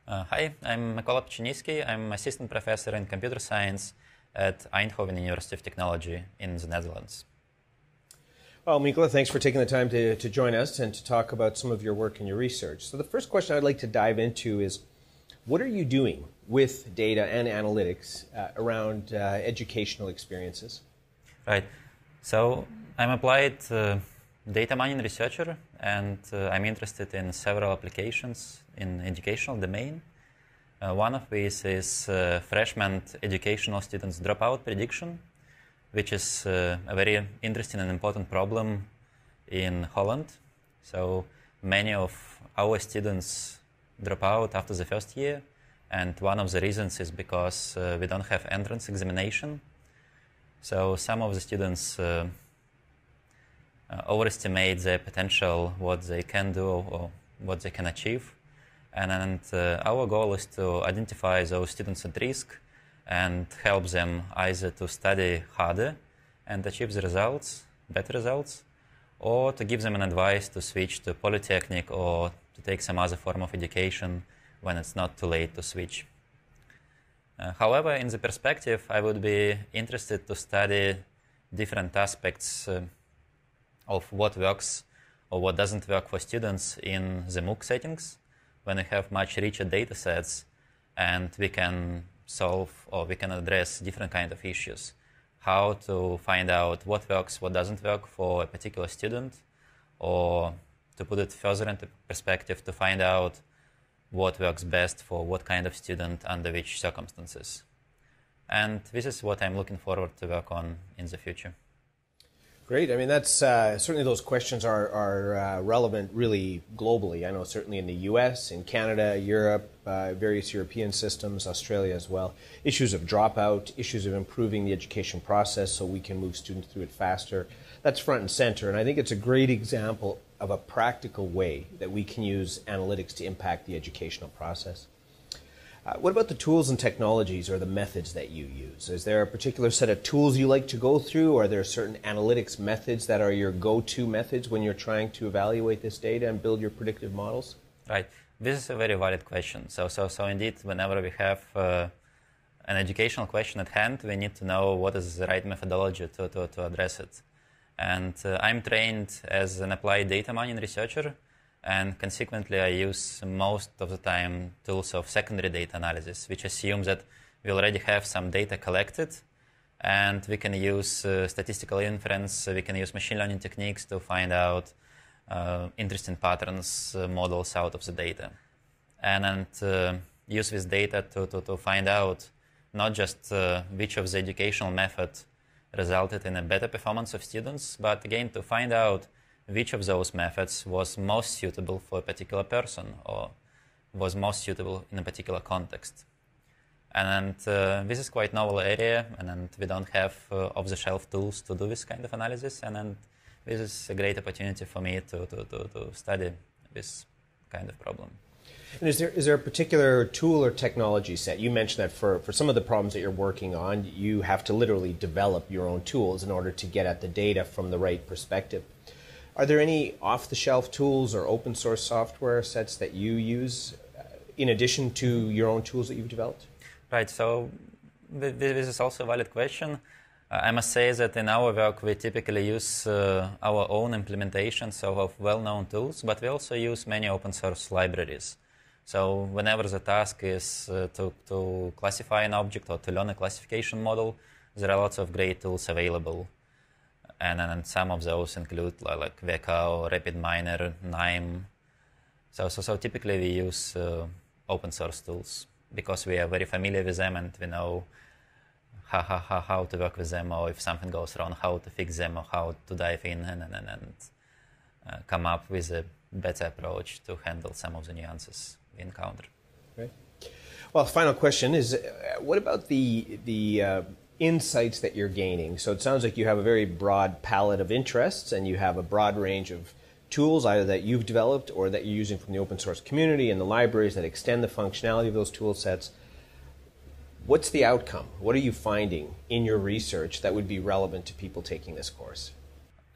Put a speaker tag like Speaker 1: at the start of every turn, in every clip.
Speaker 1: Hi, I'm Mykola Pechenizkiy. I'm assistant professor in computer science at Eindhoven University of Technology in the Netherlands.
Speaker 2: Well, Mykola, thanks for taking the time to join us and to talk about some of your work and your research. So the first question I'd like to dive into is, what are you doing with data and analytics around educational experiences?
Speaker 1: Right. So I'm applied data mining researcher, and I'm interested in several applications in educational domain. One of these is freshman educational students dropout prediction, which is a very interesting and important problem in Holland. So many of our students drop out after the first year, and one of the reasons is because we don't have entrance examination. So some of the students overestimate their potential, what they can do or what they can achieve. And our goal is to identify those students at risk and help them either to study harder and achieve the results, better results, or to give them an advice to switch to polytechnic or to take some other form of education when it's not too late to switch. However, in the perspective, I would be interested to study different aspects of what works or what doesn't work for students in the MOOC settings, when we have much richer data sets and we can solve or we can address different kind of issues. How to find out what works, what doesn't work for a particular student, or to put it further into perspective, to find out what works best for what kind of student under which circumstances. And this is what I'm looking forward to work on in the future.
Speaker 2: Great. I mean, that's certainly those questions are relevant really globally. I know certainly in the US, in Canada, Europe, various European systems, Australia as well. Issues of dropout, issues of improving the education process so we can move students through it faster. That's front and center. And I think it's a great example of a practical way that we can use analytics to impact the educational process. What about the tools and technologies or the methods that you use? Is there a particular set of tools you like to go through, or are there certain analytics methods that are your go-to methods when you're trying to evaluate this data and build your predictive models?
Speaker 1: Right. This is a very valid question. So indeed, whenever we have an educational question at hand, we need to know what is the right methodology to address it. And I'm trained as an applied data mining researcher, and consequently I use most of the time tools of secondary data analysis, which assumes that we already have some data collected and we can use statistical inference, we can use machine learning techniques to find out interesting patterns, models out of the data. And use this data to find out not just which of the educational methods resulted in a better performance of students, but again to find out which of those methods was most suitable for a particular person or was most suitable in a particular context. And this is quite novel area, and we don't have off-the-shelf tools to do this kind of analysis, and this is a great opportunity for me to study this kind of problem.
Speaker 2: And is there a particular tool or technology set? You mentioned that for some of the problems that you're working on, you have to literally develop your own tools in order to get at the data from the right perspective. Are there any off-the-shelf tools or open source software sets that you use in addition to your own tools that you've developed?
Speaker 1: Right, so this is also a valid question. I must say that in our work we typically use our own implementations of well-known tools, but we also use many open source libraries. So whenever the task is to classify an object or to learn a classification model, there are lots of great tools available. And some of those include like Veka, RapidMiner, KNIME. So typically we use open source tools because we are very familiar with them and we know how to work with them, or if something goes wrong, how to fix them, or how to dive in and come up with a better approach to handle some of the nuances we encounter.
Speaker 2: Right. Well, final question is, what about the insights that you're gaining? So it sounds like you have a very broad palette of interests and you have a broad range of tools either that you've developed or that you're using from the open source community and the libraries that extend the functionality of those tool sets. What's the outcome? What are you finding in your research that would be relevant to people taking this course?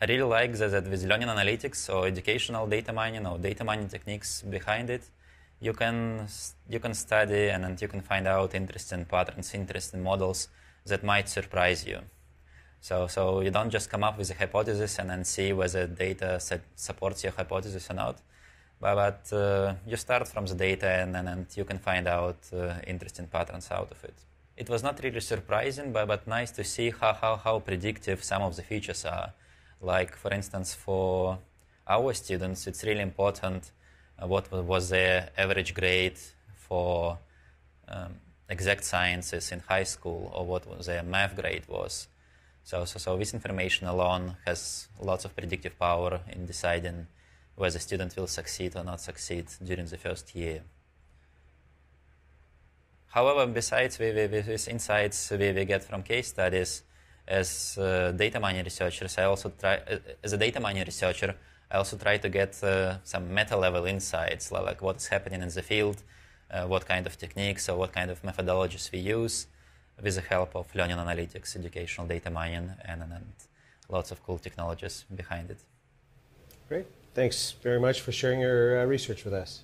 Speaker 1: I really like that with learning analytics or educational data mining or data mining techniques behind it, you can study and you can find out interesting patterns, interesting models that might surprise you. So you don't just come up with a hypothesis and then see whether data supports your hypothesis or not, but you start from the data and you can find out interesting patterns out of it. It was not really surprising, but nice to see how predictive some of the features are. Like, for instance, for our students, it's really important what was their average grade for exact sciences in high school, or what their math grade was. So this information alone has lots of predictive power in deciding whether the student will succeed or not succeed during the first year. However, besides these insights we get from case studies, as data mining researchers, as a data mining researcher, I also try to get some meta-level insights, like what is happening in the field, what kind of techniques or what kind of methodologies we use, with the help of learning analytics, educational data mining, and lots of cool technologies behind it.
Speaker 2: Great. Thanks very much for sharing your research with us.